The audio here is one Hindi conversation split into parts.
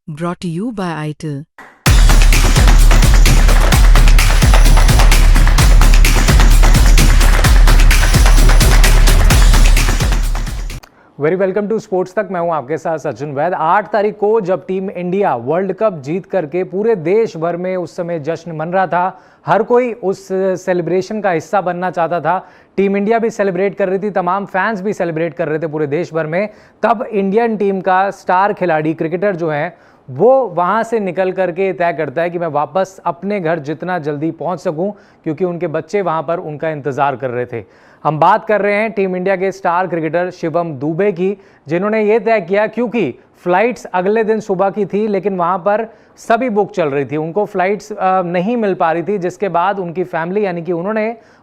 Brought to you by ITIL. Very welcome to sports तक। मैं हूं आपके साथ सचिन वैद। 8 तारीख को जब टीम इंडिया वर्ल्ड कप जीत करके पूरे देश भर में उस समय जश्न मन रहा था, हर कोई उस सेलिब्रेशन का हिस्सा बनना चाहता था। टीम इंडिया भी सेलिब्रेट कर रही थी, तमाम फैंस भी सेलिब्रेट कर रहे थे पूरे देश भर में। तब इंडियन टीम का स्टार खिलाड़ी, क्रिकेटर जो है, वो वहाँ से निकल करके तय करता है कि मैं वापस अपने घर जितना जल्दी पहुँच सकूँ, क्योंकि उनके बच्चे वहाँ पर उनका इंतज़ार कर रहे थे। हम बात कर रहे हैं टीम इंडिया के स्टार क्रिकेटर शिवम दुबे की, जिन्होंने ये तय किया, क्योंकि फ्लाइट्स अगले दिन सुबह की थी लेकिन वहाँ पर सभी बुक चल रही थी, उनको फ्लाइट्स नहीं मिल पा रही थी। जिसके बाद उनकी फैमिली, यानी कि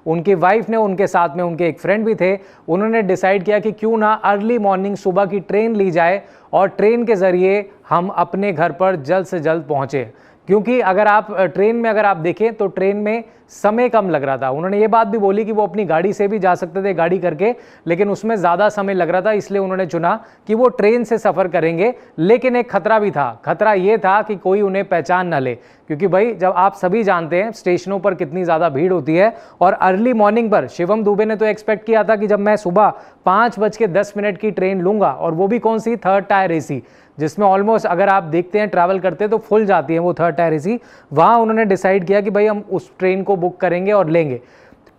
उनकी वाइफ ने, उनके साथ में उनके एक फ्रेंड भी थे, उन्होंने डिसाइड किया कि क्यों ना अर्ली मॉर्निंग सुबह की ट्रेन ली जाए और ट्रेन के ज़रिए हम अपने घर पर जल्द से जल्द पहुँचे। क्योंकि अगर आप ट्रेन में अगर आप देखें तो ट्रेन में समय कम लग रहा था। उन्होंने ये बात भी बोली कि वो अपनी गाड़ी से भी जा सकते थे, गाड़ी करके, लेकिन उसमें ज़्यादा समय लग रहा था, इसलिए उन्होंने चुना कि वो ट्रेन से सफ़र करेंगे। लेकिन एक खतरा भी था। खतरा ये था कि कोई उन्हें पहचान ना ले, क्योंकि भाई जब आप सभी जानते हैं स्टेशनों पर कितनी ज़्यादा भीड़ होती है। और अर्ली मॉर्निंग पर शिवम दुबे ने तो एक्सपेक्ट किया था कि जब मैं सुबह 5:10 की ट्रेन लूँगा, और वो भी कौन सी, थर्ड टायर AC, जिसमें ऑलमोस्ट अगर आप देखते हैं ट्रैवल करते हैं तो फुल जाती है वो थर्ड टायर AC। वहाँ उन्होंने डिसाइड किया कि भाई हम उस ट्रेन को बुक करेंगे और लेंगे।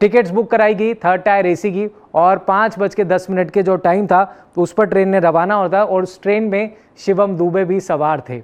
टिकट्स बुक कराई गई थर्ड टायर AC की, और 5:10 के जो टाइम था उस पर ट्रेन ने रवाना होता, और उस ट्रेन में शिवम दुबे भी सवार थे।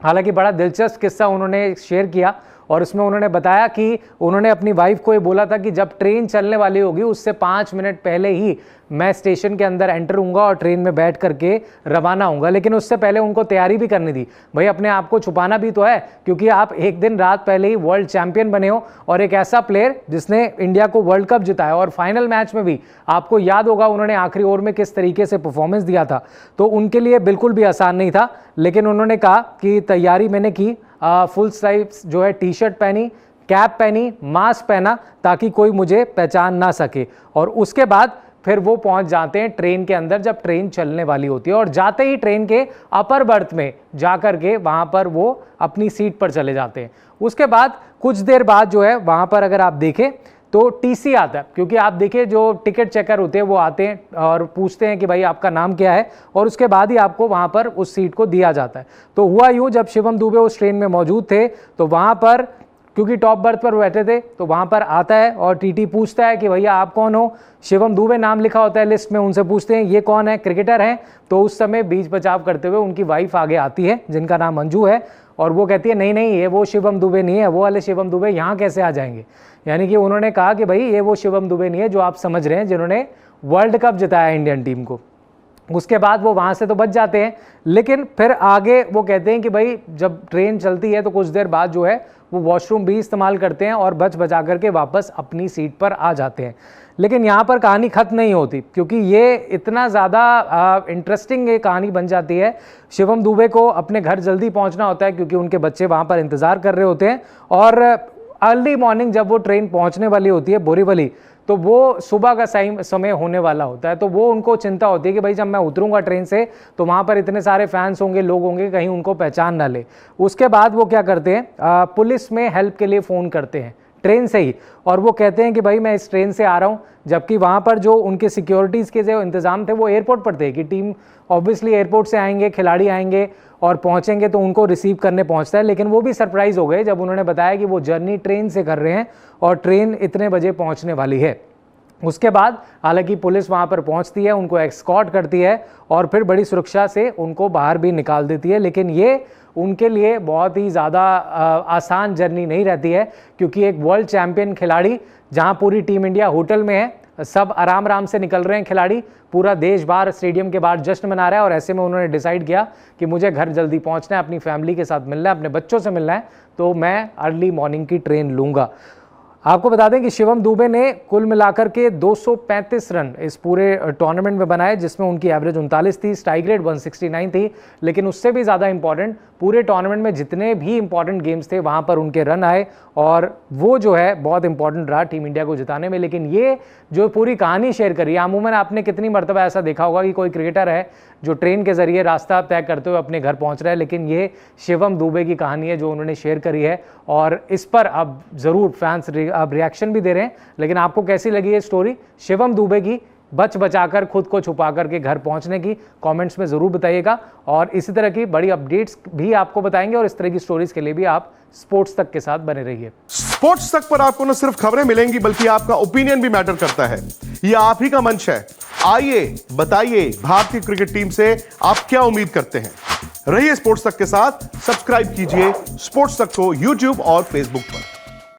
हालांकि बड़ा दिलचस्प किस्सा उन्होंने शेयर किया, और उसमें उन्होंने बताया कि उन्होंने अपनी वाइफ को ये बोला था कि जब ट्रेन चलने वाली होगी उससे 5 मिनट पहले ही मैं स्टेशन के अंदर एंटर होऊंगा और ट्रेन में बैठ करके रवाना होऊंगा। लेकिन उससे पहले उनको तैयारी भी करनी थी। भाई अपने आप को छुपाना भी तो है, क्योंकि आप एक दिन रात पहले ही वर्ल्ड चैंपियन बने हो, और एक ऐसा प्लेयर जिसने इंडिया को वर्ल्ड कप जिताया, और फाइनल मैच में भी आपको याद होगा उन्होंने आखिरी ओवर में किस तरीके से परफॉर्मेंस दिया था। तो उनके लिए बिल्कुल भी आसान नहीं था। लेकिन उन्होंने कहा कि तैयारी मैंने की, फुल साइज जो है टी-शर्ट पहनी, कैप पहनी, मास्क पहना, ताकि कोई मुझे पहचान ना सके। और उसके बाद फिर वो पहुंच जाते हैं ट्रेन के अंदर जब ट्रेन चलने वाली होती है, और जाते ही ट्रेन के अपर बर्थ में जाकर के वहां पर वो अपनी सीट पर चले जाते हैं। उसके बाद कुछ देर बाद जो है वहां पर अगर आप देखें तो TC आता है, क्योंकि आप देखिए जो टिकट चेकर होते हैं वो आते हैं और पूछते हैं कि भाई आपका नाम क्या है, और उसके बाद ही आपको वहां पर उस सीट को दिया जाता है। तो हुआ यूं, जब शिवम दुबे उस ट्रेन में मौजूद थे तो वहां पर, क्योंकि टॉप बर्थ पर बैठे थे, तो वहां पर आता है और TT पूछता है कि भैया आप कौन हो। शिवम दुबे नाम लिखा होता है लिस्ट में, उनसे पूछते हैं ये कौन है, क्रिकेटर हैं। तो उस समय बीच बचाव करते हुए उनकी वाइफ आगे आती है, जिनका नाम मंजू है, और वो कहती है नहीं नहीं, ये वो शिवम दुबे नहीं है, वो वाले शिवम दुबे यहाँ कैसे आ जाएंगे। यानी कि उन्होंने कहा कि भाई ये वो शिवम दुबे नहीं है जो आप समझ रहे हैं, जिन्होंने वर्ल्ड कप जिताया इंडियन टीम को। उसके बाद वो वहाँ से तो बच जाते हैं, लेकिन फिर आगे वो कहते हैं कि भाई जब ट्रेन चलती है तो कुछ देर बाद जो है वो वॉशरूम भी इस्तेमाल करते हैं और बच बचा करके वापस अपनी सीट पर आ जाते हैं। लेकिन यहाँ पर कहानी ख़त्म नहीं होती, क्योंकि ये इतना ज़्यादा इंटरेस्टिंग ये कहानी बन जाती है। शिवम दुबे को अपने घर जल्दी पहुँचना होता है, क्योंकि उनके बच्चे वहाँ पर इंतज़ार कर रहे होते हैं। और अर्ली मॉर्निंग जब वो ट्रेन पहुँचने वाली होती है बोरीवली, तो वो सुबह का समय होने वाला होता है। तो वो उनको चिंता होती है कि भाई जब मैं उतरूंगा ट्रेन से तो वहाँ पर इतने सारे फैंस होंगे, लोग होंगे, कहीं उनको पहचान ना ले। उसके बाद वो क्या करते हैं, पुलिस में हेल्प के लिए फ़ोन करते हैं ट्रेन से ही, और वो कहते हैं कि भाई मैं इस ट्रेन से आ रहा हूँ। जबकि वहाँ पर जो उनके सिक्योरिटीज़ के जो इंतज़ाम थे वो एयरपोर्ट पर थे, कि टीम ऑब्वियसली एयरपोर्ट से आएंगे, खिलाड़ी आएंगे और पहुँचेंगे तो उनको रिसीव करने पहुँचता है। लेकिन वो भी सरप्राइज़ हो गए जब उन्होंने बताया कि वो जर्नी ट्रेन से कर रहे हैं और ट्रेन इतने बजे पहुँचने वाली है। उसके बाद हालांकि पुलिस वहां पर पहुंचती है, उनको एस्कॉर्ट करती है और फिर बड़ी सुरक्षा से उनको बाहर भी निकाल देती है। लेकिन ये उनके लिए बहुत ही ज़्यादा आसान जर्नी नहीं रहती है, क्योंकि एक वर्ल्ड चैंपियन खिलाड़ी, जहां पूरी टीम इंडिया होटल में है, सब आराम आराम से निकल रहे हैं खिलाड़ी, पूरा देश बाहर स्टेडियम के बाहर जश्न मना रहा है, और ऐसे में उन्होंने डिसाइड किया कि मुझे घर जल्दी पहुंचना है, अपनी फैमिली के साथ मिलना है, अपने बच्चों से मिलना है, तो मैं अर्ली मॉर्निंग की ट्रेन लूँगा। आपको बता दें कि शिवम दुबे ने कुल मिलाकर के 235 रन इस पूरे टूर्नामेंट में बनाए, जिसमें उनकी एवरेज 39 थी, स्ट्राइक रेट 169 थी। लेकिन उससे भी ज़्यादा इंपॉर्टेंट पूरे टूर्नामेंट में जितने भी इंपॉर्टेंट गेम्स थे वहां पर उनके रन आए और वो जो है बहुत इंपॉर्टेंट रहा टीम इंडिया को जिताने में। लेकिन ये जो पूरी कहानी शेयर करी, अमूमन आपने कितनी मरतबा ऐसा देखा होगा कि कोई क्रिकेटर है जो ट्रेन के जरिए रास्ता तय करते हुए अपने घर पहुंच रहा है, लेकिन ये शिवम दुबे की कहानी है जो उन्होंने शेयर करी है और इस पर अब जरूर फैंस अब रिएक्शन भी दे रहे हैं। लेकिन आपको कैसी लगी ये स्टोरी शिवम दुबे की, बच बचाकर खुद को छुपा करके घर पहुंचने की, कमेंट्स में जरूर बताइएगा। और इसी तरह की बड़ी अपडेट्स भी आपको बताएंगे और इस तरह की स्टोरीज के लिए भी आप स्पोर्ट्स तक के साथ बने रहिए। स्पोर्ट्स तक पर आपको न सिर्फ खबरें मिलेंगी बल्कि आपका ओपिनियन भी मैटर करता है। यह आप ही का मंच है। आइए बताइए भारतीय क्रिकेट टीम से आप क्या उम्मीद करते हैं। रहिए स्पोर्ट्स तक के साथ, सब्सक्राइब कीजिए स्पोर्ट्स तक को यूट्यूब और फेसबुक पर।